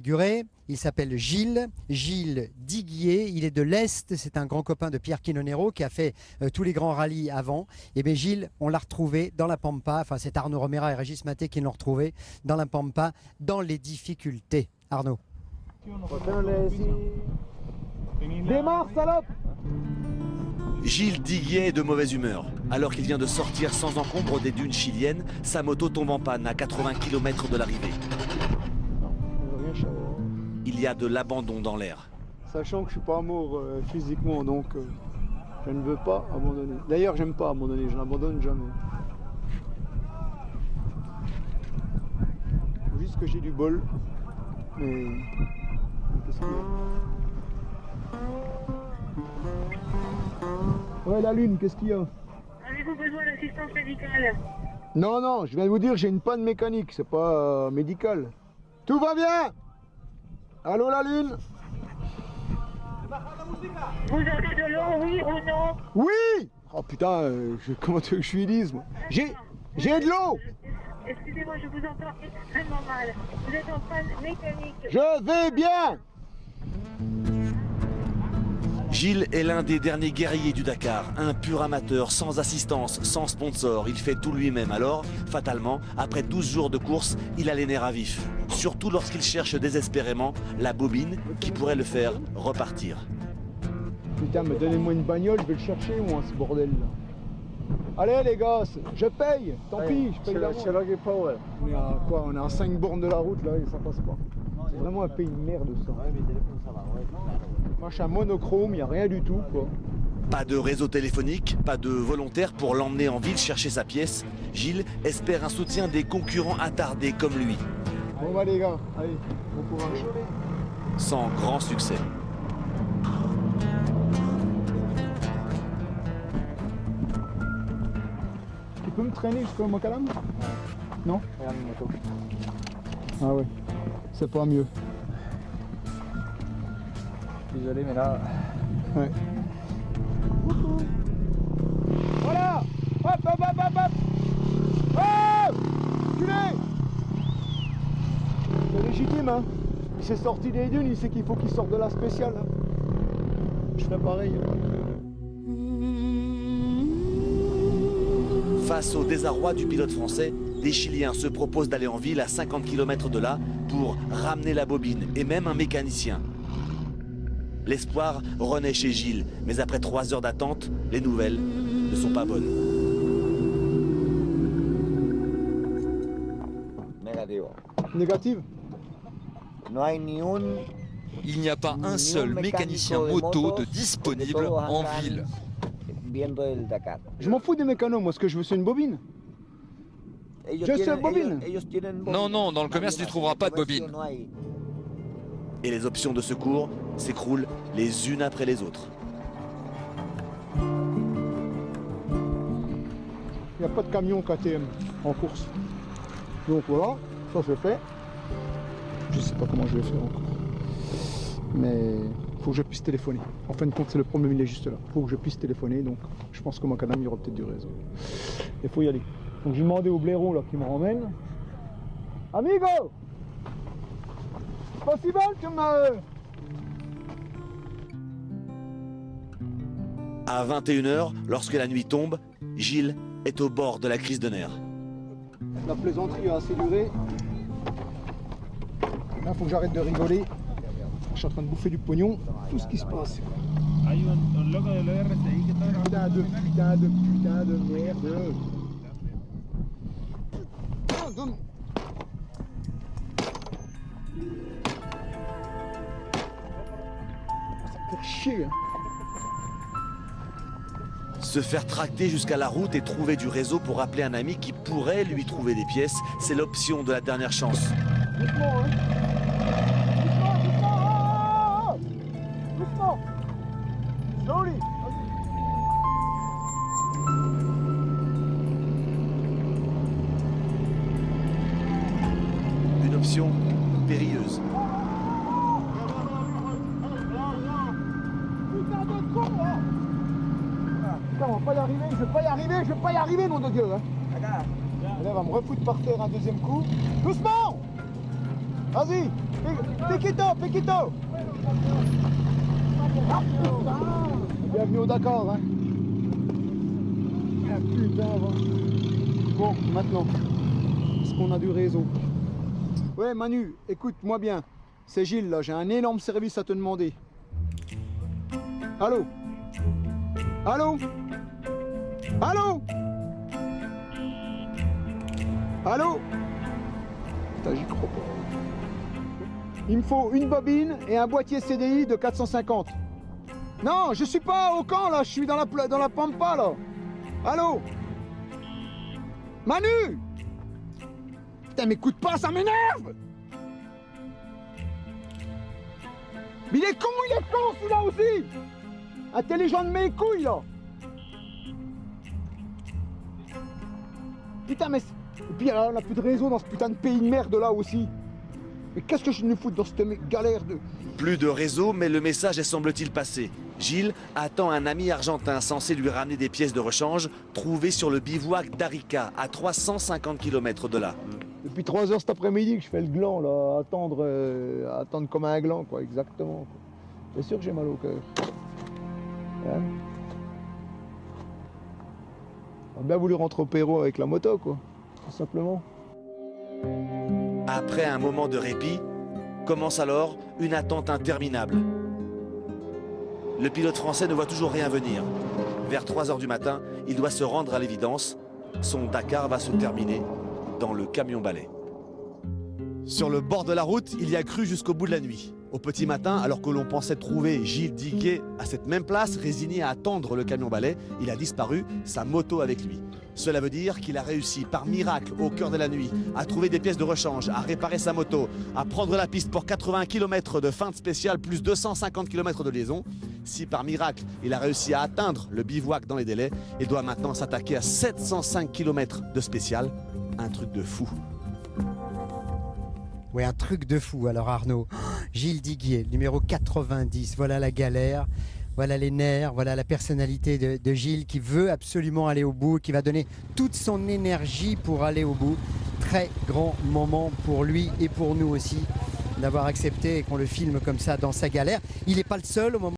Guré, il s'appelle Gilles Diguier, il est de l'Est, c'est un grand copain de Pierre Quinonero qui a fait tous les grands rallyes avant. Et bien Gilles, on l'a retrouvé dans la Pampa, enfin c'est Arnaud Romera et Régis Maté qui l'ont retrouvé dans la Pampa, dans les difficultés. Arnaud. Démarre, salope! Gilles Diguier est de mauvaise humeur. Alors qu'il vient de sortir sans encombre des dunes chiliennes, sa moto tombe en panne à 80 km de l'arrivée. Il y a de l'abandon dans l'air. Sachant que je ne suis pas mort physiquement, donc je ne veux pas abandonner. D'ailleurs, j'aime pas abandonner, je n'abandonne jamais. Faut juste que j'ai du bol. Mais qu'est-ce qu'il y a? Ouais, la lune, qu'est-ce qu'il y a? Avez-vous besoin d'assistance médicale? Non, non, je viens de vous dire, j'ai une panne mécanique, c'est pas médical. Tout va bien? Allô, la lune? Vous avez de l'eau, oui ou non? Oui! Oh putain, comment tu veux que je suis lise, moi? J'ai de l'eau! Excusez-moi, je vous entends extrêmement mal. Vous êtes en panne mécanique. Je vais bien! Gilles est l'un des derniers guerriers du Dakar, un pur amateur, sans assistance, sans sponsor. Il fait tout lui-même. Alors, fatalement, après 12 jours de course, il a les nerfs à vif. Surtout lorsqu'il cherche désespérément la bobine qui pourrait le faire repartir. Putain, mais donnez-moi une bagnole, je vais le chercher, moi, ce bordel-là. Allez, les gars, je paye. Tant pis, je paye la route. On est à quoi? On est à 5 bornes de la route, là, et ça passe pas. C'est vraiment un pays de merde, ça. Moi, je suis un monochrome, il n'y a rien du tout, quoi. Pas de réseau téléphonique, pas de volontaire pour l'emmener en ville chercher sa pièce. Gilles espère un soutien des concurrents attardés comme lui. Bon bah les gars, allez, bon courage. Sans grand succès. Tu peux me traîner jusqu'au Mokalam? Non? Regarde une moto. Ah ouais, c'est pas mieux. Désolé, mais là... Ouais. Voilà! Hop, hop, hop, hop, hop! Oh! Culé! C'est légitime, hein? Il s'est sorti des dunes, il sait qu'il faut qu'il sorte de la spéciale. Hein. Je ferais pareil. Face au désarroi du pilote français, des Chiliens se proposent d'aller en ville à 50 km de là pour ramener la bobine et même un mécanicien. L'espoir renaît chez Gilles, mais après 3 heures d'attente, les nouvelles ne sont pas bonnes. Négative? Il n'y a pas un seul mécanicien moto de disponible en ville. Je m'en fous des mécanos, moi ce que je veux c'est une bobine. Je sais une bobine. Non, non, dans le commerce tu ne trouveras pas de bobine. Et les options de secours s'écroulent les unes après les autres. Il n'y a pas de camion KTM en course. Donc voilà, ça c'est fait. Je sais pas comment je vais faire encore. Mais il faut que je puisse téléphoner. En fin de compte, c'est le problème, il est juste là. Il faut que je puisse téléphoner, donc je pense qu'au Macadam, il y aura peut-être du réseau. Il faut y aller. Donc j'ai demandé au blaireau là qui me ramène. Amigo! Possible que me... À 21 h, lorsque la nuit tombe, Gilles est au bord de la crise de nerfs. La plaisanterie a assez duré. Là, il faut que j'arrête de rigoler. Je suis en train de bouffer du pognon. Tout ce qui se passe. Putain de merde. Ça me fait chier. Hein. Se faire tracter jusqu'à la route et trouver du réseau pour appeler un ami qui pourrait lui trouver des pièces, c'est l'option de la dernière chance. Doucement, hein. Doucement. Slowly. Une option périlleuse. Putain de con, là. Putain, on va pas y arriver, je vais pas y arriver, nom de Dieu, hein. Là, elle va me refoutre par terre un deuxième coup. Doucement! Vas-y! Piquito. Bienvenue au Dakar, hein. Ah, putain, va. Bon, maintenant, est-ce qu'on a du réseau? Ouais, Manu, écoute-moi bien. C'est Gilles, là, j'ai un énorme service à te demander. Allô? Allô? Allô? Allô? Putain, j'y crois pas. Il me faut une bobine et un boîtier CDI de 450. Non, je suis pas au camp, là, je suis dans la pampa, là. Allô? Manu! Putain, m'écoute pas, ça m'énerve! Mais il est con celui-là aussi! Intelligent de mes couilles, là! Putain, mais... Et puis on n'a plus de réseau dans ce putain de pays de merde là aussi. Mais qu'est-ce que je me fous dans cette galère de... Plus de réseau, mais le message est semble-t-il passé. Gilles attend un ami argentin censé lui ramener des pièces de rechange trouvées sur le bivouac d'Arica, à 350 km de là. Depuis 3 heures cet après-midi que je fais le gland, là, attendre comme un gland, quoi, exactement. C'est sûr que j'ai mal au cœur. Hein? On a bien voulu rentrer au Pérou avec la moto, quoi, tout simplement. Après un moment de répit, commence alors une attente interminable. Le pilote français ne voit toujours rien venir. Vers 3 h du matin, il doit se rendre à l'évidence. Son Dakar va se terminer dans le camion-balai. Sur le bord de la route, il y a cru jusqu'au bout de la nuit. Au petit matin, alors que l'on pensait trouver Gilles Diguier à cette même place, résigné à attendre le camion-balai, il a disparu, sa moto avec lui. Cela veut dire qu'il a réussi par miracle au cœur de la nuit à trouver des pièces de rechange, à réparer sa moto, à prendre la piste pour 80 km de feinte spéciale plus 250 km de liaison. Si par miracle il a réussi à atteindre le bivouac dans les délais, il doit maintenant s'attaquer à 705 km de spécial. Un truc de fou. Oui, un truc de fou. Alors Arnaud, Gilles Diguier, numéro 90, voilà la galère, voilà les nerfs, voilà la personnalité de Gilles qui veut absolument aller au bout, qui va donner toute son énergie pour aller au bout. Très grand moment pour lui et pour nous aussi d'avoir accepté qu'on le filme comme ça dans sa galère. Il n'est pas le seul au moment